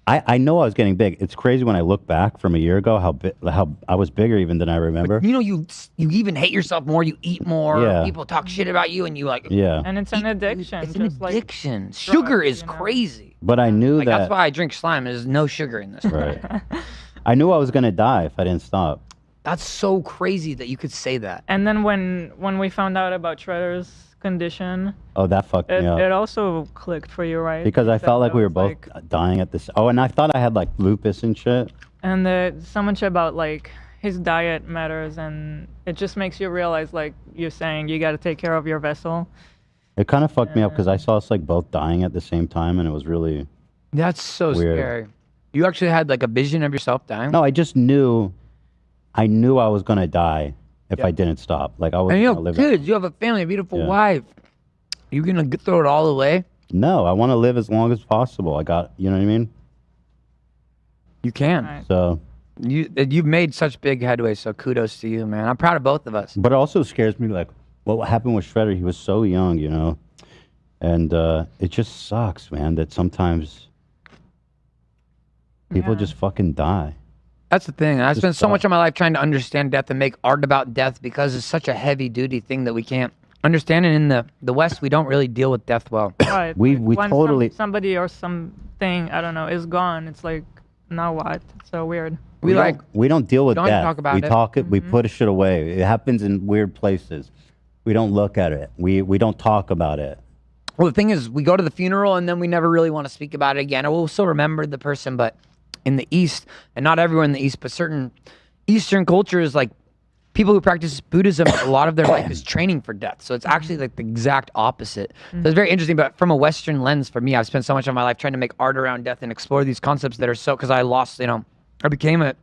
I know I was getting big. It's crazy when I look back from a year ago how I was bigger even than I remember. But, you even hate yourself more. You eat more. Yeah. People talk shit about you, and you like. Yeah. And it's an addiction. It's an just like addiction. drugs, Sugar is you know? crazy. But I knew Like that. that's why I drink slime. There's no sugar in this. Right. I knew I was gonna die if I didn't stop. That's so crazy that you could say that. And then when we found out about Shredder's condition, Oh, that fucked me up. it also clicked for you, right? Because I felt like we were was both dying at this. Oh, and I thought I had like lupus and shit. And so much about like his diet matters, and it just makes you realize, like you're saying, you got to take care of your vessel. It kind of fucked me up because I saw us like both dying at the same time, and it was really. That's so weird. scary. You actually had like a vision of yourself dying? No, I just knew. I knew I was gonna die if I didn't stop. Like I was. And you gonna have live kids. You have a family, a beautiful Yeah. wife. You're gonna throw it all away? No, I want to live as long as possible. I got. You know what I mean? You can. Right. So. You've made such big headway, so kudos to you, man. I'm proud of both of us. But it also scares me, like, what happened with Shredder? He was so young, you know? And it just sucks, man, that sometimes people just fucking die. That's the thing. I Just spent so die. much of my life trying to understand death and make art about death because it's such a heavy-duty thing that we can't understand. And in the West, we don't really deal with death well. Right. We when totally. somebody or something, I don't know, is gone. It's like, now what? It's so weird. We like We don't deal with don't death. talk about we it. talk it. We push it away. It happens in weird places. We don't look at it. We don't talk about it. Well, the thing is, we go to the funeral and then we never really want to speak about it again. Or we'll still remember the person, but in the East, and not everyone in the East, but certain Eastern cultures, like people who practice Buddhism, a lot of their life is training for death. So it's actually like the exact opposite. So it's very interesting, but from a Western lens, for me, I've spent so much of my life trying to make art around death and explore these concepts that are so, because I lost, I became a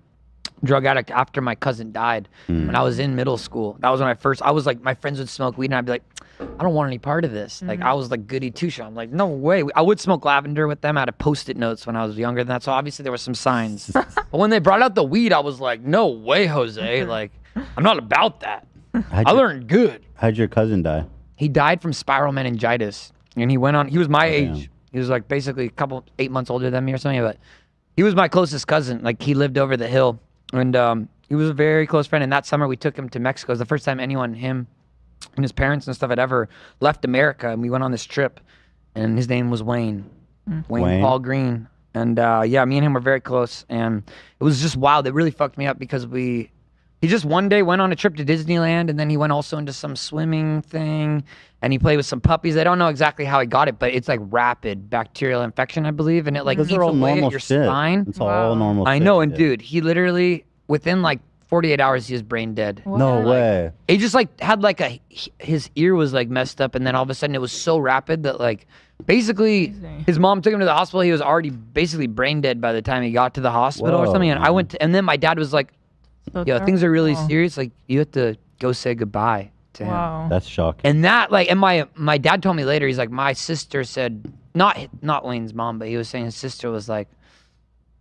drug addict after my cousin died when I was in middle school. That was when I was like, my friends would smoke weed and I'd be like, I don't want any part of this. Like I was like goody two shoes. I'm like, no way. I would smoke lavender with them. I had Post-it notes when I was younger than that. So obviously there were some signs. But when they brought out the weed, I was like, no way, Jose. Like I'm not about that. I learned good. How'd your cousin die? He died from spiral meningitis, and he was my damn. age. He was like basically 8 months older than me or something, but he was my closest cousin. Like he lived over the hill, and he was a very close friend. And that summer we took him to Mexico. It was the first time him and his parents and stuff had ever left America. And we went on this trip, and his name was Wayne Wayne? Paul Green. And yeah, me and him were very close, and it was just wild. It really fucked me up because he just one day went on a trip to Disneyland, and then he went also into some swimming thing, and he played with some puppies. I don't know exactly how he got it, but it's like rapid bacterial infection, I believe, and it like Those eats are all away normal at your shit. spine. It's all normal I shit, know, and yeah. dude, he literally within like 48 hours he was brain dead. No way. He just like had like his ear was like messed up, and then all of a sudden it was so rapid that like basically his mom took him to the hospital. He was already basically brain dead by the time he got to the hospital or Whoa, something. And I man. went to, and then my dad was like, So "Yo, things are really terrible. serious. Like you have to go say goodbye to him." Wow. That's shocking. And that like, and my dad told me later, he's like, my sister said, not Wayne's mom, but he was saying his sister was like,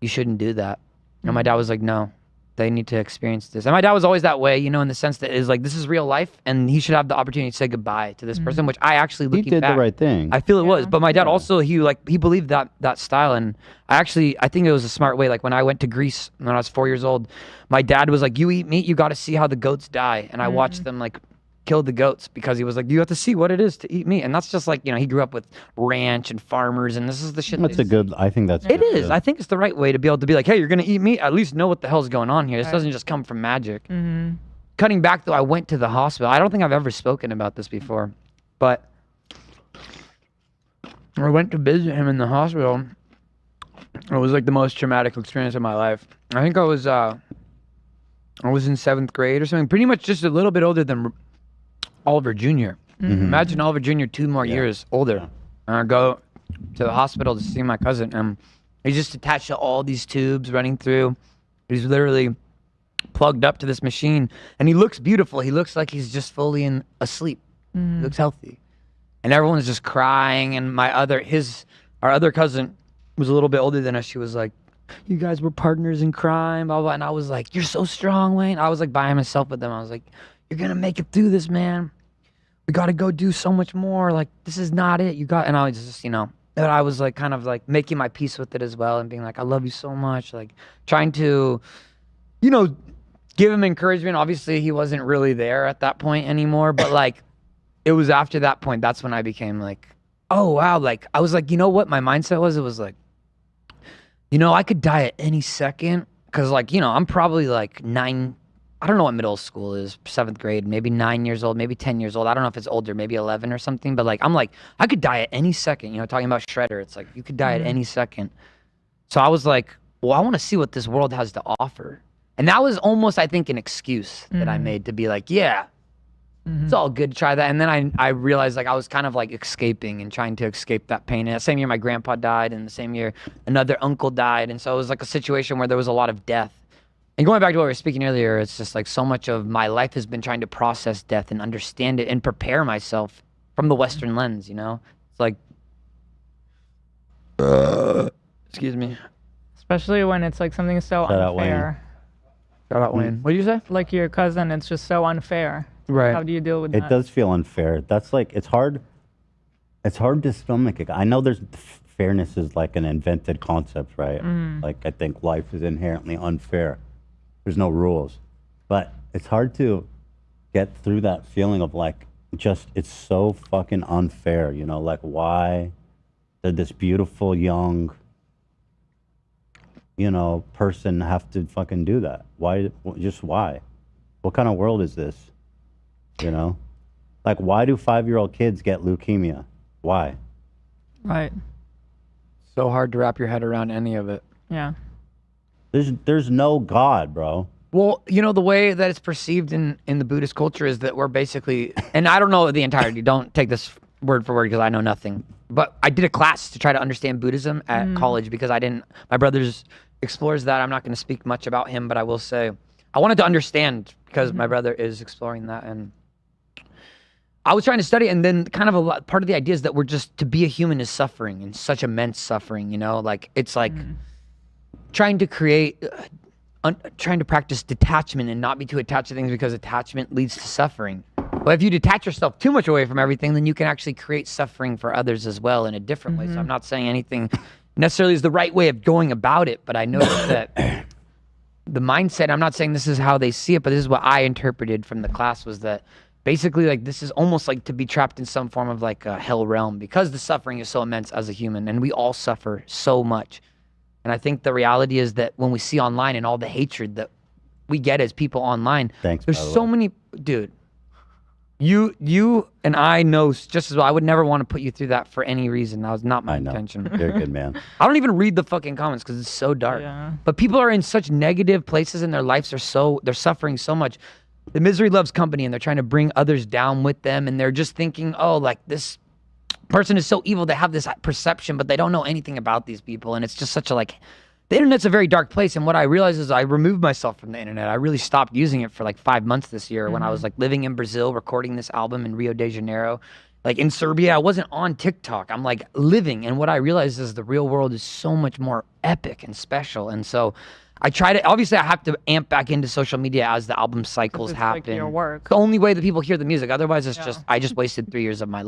"You shouldn't do that." And my dad was like, "No, they need to experience this." And my dad was always that way, in the sense that is like, this is real life, and he should have the opportunity to say goodbye to this person, which I actually He looking did back, the right thing. I feel it was. But my dad also, he believed that style, and I think it was a smart way. Like when I went to Greece when I was 4 years old, my dad was like, "You eat meat, you got to see how the goats die," and I watched them like kill the goats because he was like, "You have to see what it is to eat meat," and that's just like he grew up with ranch and farmers, and this is the shit. That's a good. I think that's. It is. good. I think it's the right way to be able to be like, hey, you're gonna eat meat. At least know what the hell's going on here. This doesn't just come from magic. Cutting back though, I went to the hospital. I don't think I've ever spoken about this before, but I went to visit him in the hospital. It was like the most traumatic experience of my life. I think I was in 7th grade or something. Pretty much just a little bit older than Oliver Jr. Imagine Oliver Jr. 2 more years older. And I go to the hospital to see my cousin, and he's just attached to all these tubes running through. He's literally plugged up to this machine, and he looks beautiful. He looks like he's just fully asleep. He looks healthy, and everyone's just crying. And our other cousin was a little bit older than us. She was like, "You guys were partners in crime, blah blah." And I was like, "You're so strong, Wayne." I was like by myself with them. I was like, "You're gonna make it through this, man. We got to go do so much more. Like, this is not it. You got," and I was just, But I was like kind of like making my peace with it as well and being like, I love you so much. Like trying to, you know, give him encouragement. Obviously he wasn't really there at that point anymore, but like it was after that point, that's when I became like, oh wow. Like I was like, you know what my mindset was? It was like, you know, I could die at any second. Cause like, you know, I'm probably like I don't know what middle school is, 7th grade, maybe 9 years old, maybe 10 years old. I don't know if it's older, maybe 11 or something. But like, I'm like, I could die at any second. You know, talking about Shredder, it's like you could die at any second. So I was like, well, I want to see what this world has to offer. And that was almost, I think, an excuse that I made to be like, yeah, it's all good to try that. And then I realized like I was kind of like escaping and trying to escape that pain. And that same year, my grandpa died, and the same year, another uncle died. And so it was like a situation where there was a lot of death. And going back to what we were speaking earlier, it's just like so much of my life has been trying to process death and understand it and prepare myself from the Western lens, you know? It's like, excuse me. Especially when it's like something so Shout out unfair. Shout out Wayne. What did you say? Like your cousin, it's just so unfair. Right. How do you deal with It that? does feel unfair. That's like, it's hard to stomach it. I know there's fairness is like an invented concept, right? Like I think life is inherently unfair. There's no rules, but it's hard to get through that feeling of like, just, it's so fucking unfair, you know, like why did this beautiful young, you know, person have to fucking do that? Why, just why? What kind of world is this? You know, like why do 5-year-old kids get leukemia? Why? Right. So hard to wrap your head around any of it. Yeah. There's no God, bro. Well, you know, the way that it's perceived in the Buddhist culture is that we're basically, and I don't know the entirety, don't take this word for word because I know nothing, but I did a class to try to understand Buddhism at college because my brother's explores that. I'm not going to speak much about him, but I will say I wanted to understand because my brother is exploring that, and I was trying to study, and then kind of part of the idea is that we're just, to be a human is suffering, and such immense suffering, you know, like it's like trying to create, trying to practice detachment and not be too attached to things because attachment leads to suffering. But if you detach yourself too much away from everything, then you can actually create suffering for others as well in a different way. So I'm not saying anything necessarily is the right way of going about it, but I noticed that the mindset, I'm not saying this is how they see it, but this is what I interpreted from the class, was that basically like this is almost like to be trapped in some form of like a hell realm because the suffering is so immense as a human, and we all suffer so much. And I think the reality is that when we see online and all the hatred that we get as people online, Thanks, there's by the so way. many, dude, you and I know just as well. I would never want to put you through that for any reason. That was not my I know. intention. You're a good man. I don't even read the fucking comments because it's so dark. Yeah. But people are in such negative places in their lives. They're suffering so much. The misery loves company, and they're trying to bring others down with them. And they're just thinking, oh, like this person is so evil. They have this perception, but they don't know anything about these people. And it's just such a like, the internet's a very dark place. And what I realized is I removed myself from the internet. I really stopped using it for like 5 months this year when I was like living in Brazil, recording this album in Rio de Janeiro. Like in Serbia, I wasn't on TikTok. I'm like living. And what I realized is the real world is so much more epic and special. And so I try to, obviously I have to amp back into social media as the album cycles It's happen. like your work. The only way that people hear the music. Otherwise it's Yeah. just, I just wasted 3 years of my life.